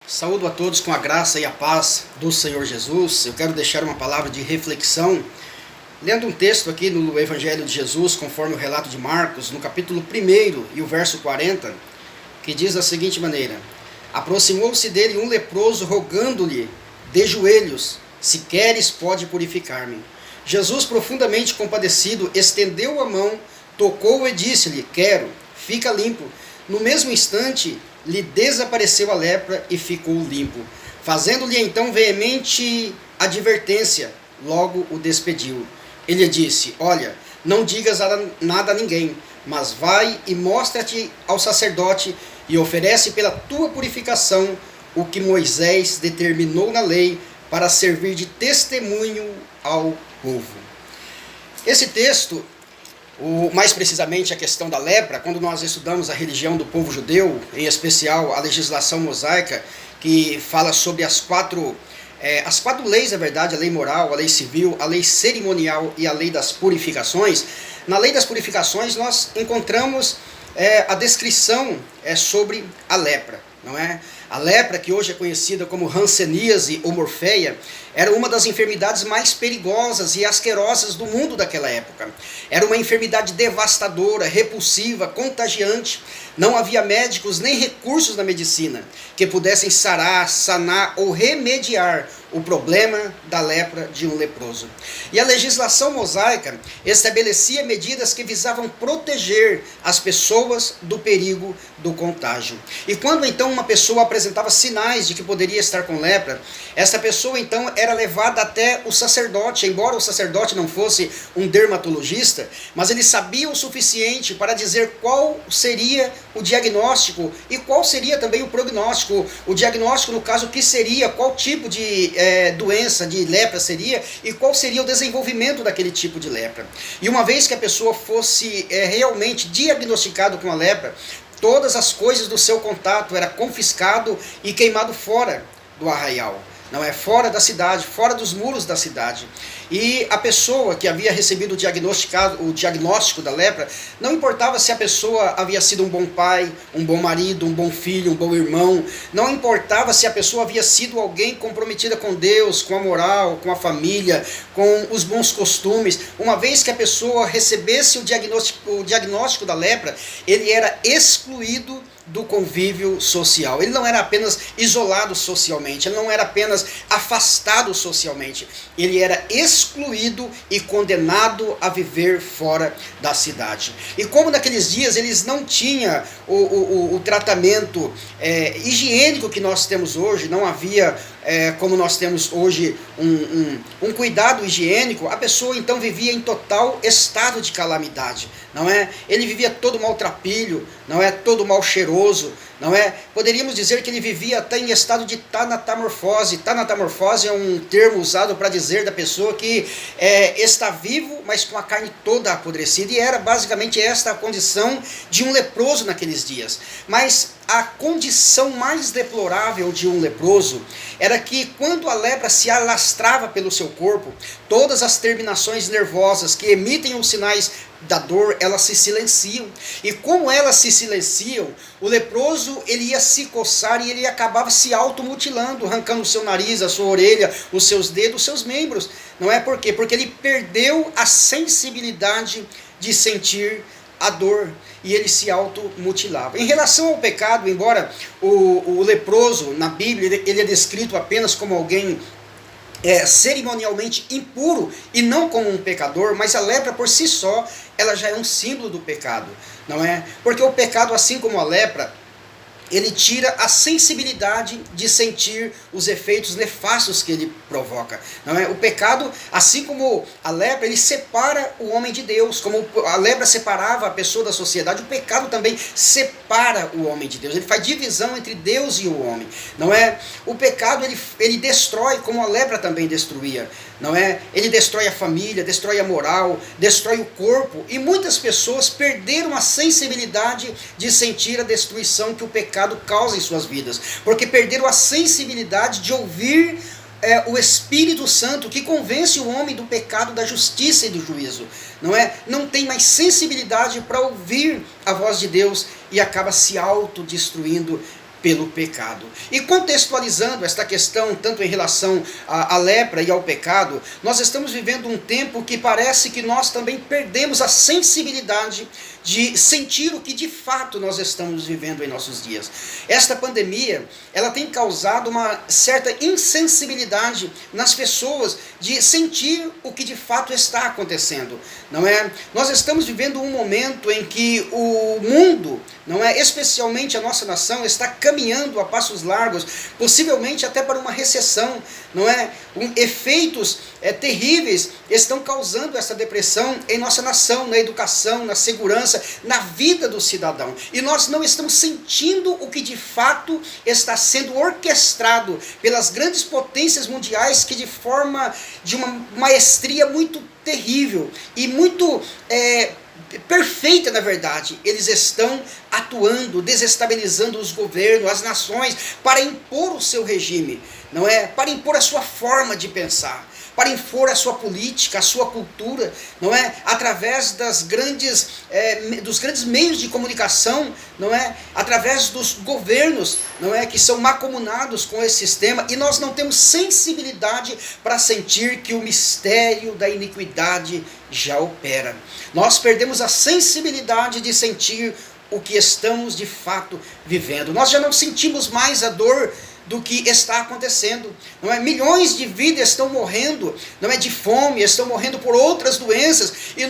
Saúdo a todos com a graça e a paz do Senhor Jesus. Eu quero deixar uma palavra de reflexão, lendo um texto aqui no Evangelho de Jesus, conforme o relato de Marcos, no capítulo 1 e o verso 40, que diz da seguinte maneira: Aproximou-se dele um leproso, rogando-lhe de joelhos: Se queres, pode purificar-me. Jesus, profundamente compadecido, estendeu a mão, tocou-o e disse-lhe: Quero, fica limpo. No mesmo instante, lhe desapareceu a lepra e ficou limpo. Fazendo-lhe então veemente advertência, logo o despediu. Ele disse: Olha, não digas nada a ninguém, mas vai e mostra-te ao sacerdote e oferece pela tua purificação o que Moisés determinou na lei para servir de testemunho ao povo. Esse texto, mais precisamente a questão da lepra, quando nós estudamos a religião do povo judeu, em especial a legislação mosaica, que fala sobre as quatro leis, na verdade, a lei moral, a lei civil, a lei cerimonial e a lei das purificações. Na lei das purificações nós encontramos a descrição sobre a lepra, não é? A lepra, que hoje é conhecida como hanseníase ou morfeia, era uma das enfermidades mais perigosas e asquerosas do mundo daquela época. Era uma enfermidade devastadora, repulsiva, contagiante. Não havia médicos nem recursos na medicina que pudessem sarar, sanar ou remediar o problema da lepra de um leproso. E a legislação mosaica estabelecia medidas que visavam proteger as pessoas do perigo do contágio. E quando então uma pessoa apresentava sinais de que poderia estar com lepra, essa pessoa então era levada até o sacerdote, embora o sacerdote não fosse um dermatologista, mas ele sabia o suficiente para dizer qual seria o diagnóstico e qual seria também o prognóstico. O diagnóstico, no caso, que seria, qual tipo de doença, de lepra seria, e qual seria o desenvolvimento daquele tipo de lepra. E uma vez que a pessoa fosse realmente diagnosticado com a lepra, todas as coisas do seu contato era confiscado e queimado fora do arraial. Não é fora da cidade, fora dos muros da cidade. E a pessoa que havia recebido o diagnóstico da lepra, não importava se a pessoa havia sido um bom pai, um bom marido, um bom filho, um bom irmão, não importava se a pessoa havia sido alguém comprometida com Deus, com a moral, com a família, com os bons costumes. Uma vez que a pessoa recebesse o diagnóstico da lepra, ele era excluído do convívio social. Ele não era apenas isolado socialmente, ele não era apenas afastado socialmente, ele era excluído e condenado a viver fora da cidade. E como naqueles dias eles não tinham o tratamento higiênico que nós temos hoje, não havia como nós temos hoje um cuidado higiênico, a pessoa então vivia em total estado de calamidade, não é? Ele vivia todo maltrapilho, não é? Todo mal cheiroso, não é? Poderíamos dizer que ele vivia até em estado de tanatamorfose. Tanatamorfose é um termo usado para dizer da pessoa que está vivo, mas com a carne toda apodrecida, e era basicamente esta a condição de um leproso naqueles dias. Mas a condição mais deplorável de um leproso era que quando a lepra se alastrava pelo seu corpo, todas as terminações nervosas que emitem os sinais da dor, elas se silenciam. E como elas se silenciam, o leproso ele ia se coçar e ele acabava se automutilando, arrancando o seu nariz, a sua orelha, os seus dedos, os seus membros. Não é por quê? Porque ele perdeu a sensibilidade de sentir a dor, e ele se automutilava. Em relação ao pecado, embora o leproso na Bíblia ele é descrito apenas como alguém cerimonialmente impuro e não como um pecador, mas a lepra por si só ela já é um símbolo do pecado, não é? Porque o pecado, assim como a lepra, ele tira a sensibilidade de sentir os efeitos nefastos que ele provoca, não é? O pecado, assim como a lepra, ele separa o homem de Deus. Como a lepra separava a pessoa da sociedade, o pecado também separa o homem de Deus. Ele faz divisão entre Deus e o homem, não é? O pecado, ele destrói, como a lepra também destruía, não é? Ele destrói a família, destrói a moral, destrói o corpo, e muitas pessoas perderam a sensibilidade de sentir a destruição que o pecado causa em suas vidas, porque perderam a sensibilidade de ouvir o Espírito Santo que convence o homem do pecado, da justiça e do juízo, não é? Não tem mais sensibilidade para ouvir a voz de Deus e acaba se autodestruindo pelo pecado. E contextualizando esta questão, tanto em relação à lepra e ao pecado, nós estamos vivendo um tempo que parece que nós também perdemos a sensibilidade de sentir o que de fato nós estamos vivendo em nossos dias. Esta pandemia, ela tem causado uma certa insensibilidade nas pessoas de sentir o que de fato está acontecendo, não é? Nós estamos vivendo um momento em que o mundo, não é, especialmente a nossa nação, está caminhando a passos largos, possivelmente até para uma recessão, não é? Efeitos terríveis estão causando essa depressão em nossa nação, na educação, na segurança, na vida do cidadão. E nós não estamos sentindo o que de fato está sendo orquestrado pelas grandes potências mundiais que de uma maestria muito terrível e muito perfeita, na verdade, eles estão atuando, desestabilizando os governos, as nações, para impor o seu regime, não é? Para impor a sua forma de pensar, para impor a sua política, a sua cultura, não é? Através dos grandes meios de comunicação, não é? Através dos governos, não é? Que são mancomunados com esse sistema, e nós não temos sensibilidade para sentir que o mistério da iniquidade já opera. Nós perdemos a sensibilidade de sentir o que estamos de fato vivendo. Nós já não sentimos mais a dor do que está acontecendo, não é? Milhões de vidas estão morrendo, não é, de fome, estão morrendo por outras doenças, e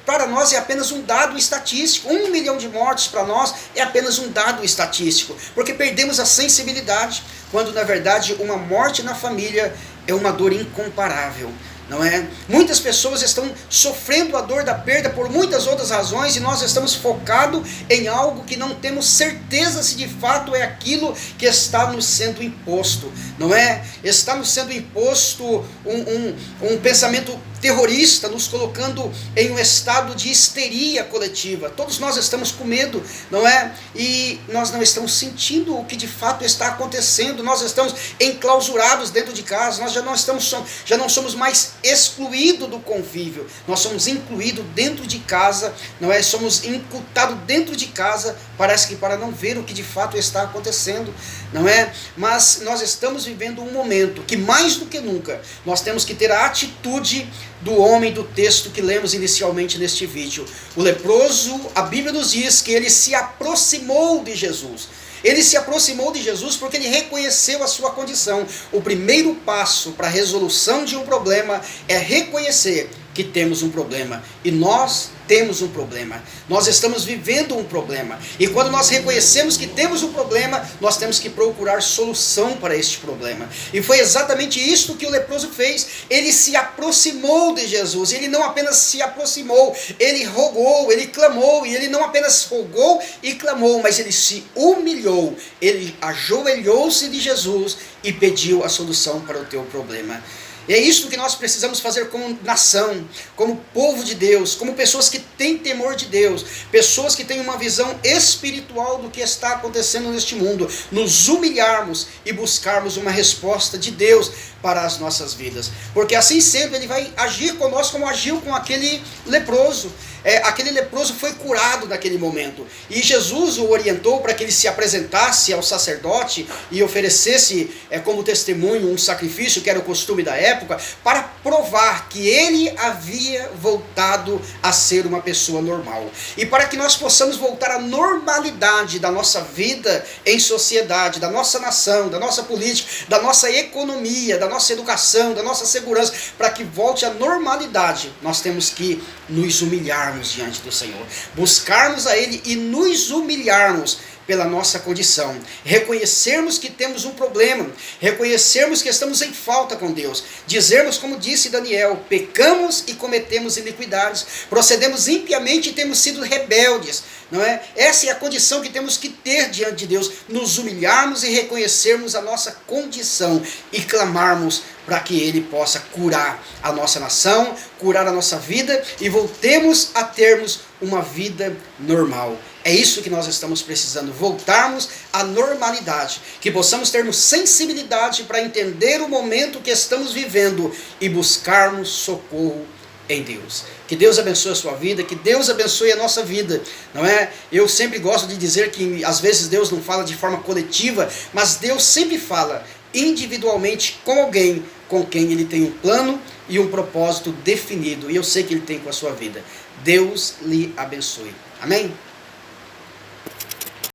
para nós é apenas um dado estatístico. 1 milhão de mortes para nós é apenas um dado estatístico, porque perdemos a sensibilidade, quando na verdade uma morte na família é uma dor incomparável. Não é? Muitas pessoas estão sofrendo a dor da perda por muitas outras razões, e nós estamos focados em algo que não temos certeza se de fato é aquilo que está nos sendo imposto, não é? Está nos sendo imposto um pensamento terrorista, nos colocando em um estado de histeria coletiva. Todos nós estamos com medo, não é? E nós não estamos sentindo o que de fato está acontecendo. Nós estamos enclausurados dentro de casa. Nós já não somos mais excluídos do convívio. Nós somos incluídos dentro de casa, não é? Somos incutados dentro de casa, parece que para não ver o que de fato está acontecendo, não é? Mas nós estamos vivendo um momento que mais do que nunca nós temos que ter a atitude do homem do texto que lemos inicialmente neste vídeo. O leproso, a Bíblia nos diz que ele se aproximou de Jesus. Ele se aproximou de Jesus porque ele reconheceu a sua condição. O primeiro passo para a resolução de um problema é reconhecer que temos um problema. E nós temos um problema. Nós estamos vivendo um problema. E quando nós reconhecemos que temos um problema, nós temos que procurar solução para este problema. E foi exatamente isso que o leproso fez. Ele se aproximou de Jesus. Ele não apenas se aproximou, ele rogou, ele clamou. E ele não apenas rogou e clamou, mas ele se humilhou. Ele ajoelhou-se de Jesus e pediu a solução para o teu problema. E é isso que nós precisamos fazer como nação, como povo de Deus, como pessoas que têm temor de Deus, pessoas que têm uma visão espiritual do que está acontecendo neste mundo, nos humilharmos e buscarmos uma resposta de Deus para as nossas vidas, porque assim sendo ele vai agir conosco como agiu com aquele leproso. Aquele leproso foi curado naquele momento, e Jesus o orientou para que ele se apresentasse ao sacerdote e oferecesse como testemunho um sacrifício, que era o costume da época, para provar que ele havia voltado a ser uma pessoa normal, e para que nós possamos voltar à normalidade da nossa vida em sociedade, da nossa nação, da nossa política, da nossa economia, da nossa educação, da nossa segurança. Para que volte à normalidade, nós temos que nos humilharmos diante do Senhor, buscarmos a Ele e nos humilharmos pela nossa condição, reconhecermos que temos um problema, reconhecermos que estamos em falta com Deus, dizermos como disse Daniel: pecamos e cometemos iniquidades, procedemos impiamente e temos sido rebeldes, não é? Essa é a condição que temos que ter diante de Deus, nos humilharmos e reconhecermos a nossa condição e clamarmos para que Ele possa curar a nossa nação, curar a nossa vida e voltemos a termos uma vida normal. É isso que nós estamos precisando, voltarmos à normalidade, que possamos termos sensibilidade para entender o momento que estamos vivendo e buscarmos socorro em Deus. Que Deus abençoe a sua vida, que Deus abençoe a nossa vida, não é? Eu sempre gosto de dizer que às vezes Deus não fala de forma coletiva, mas Deus sempre fala individualmente com alguém com quem Ele tem um plano e um propósito definido, e eu sei que Ele tem com a sua vida. Deus lhe abençoe. Amém?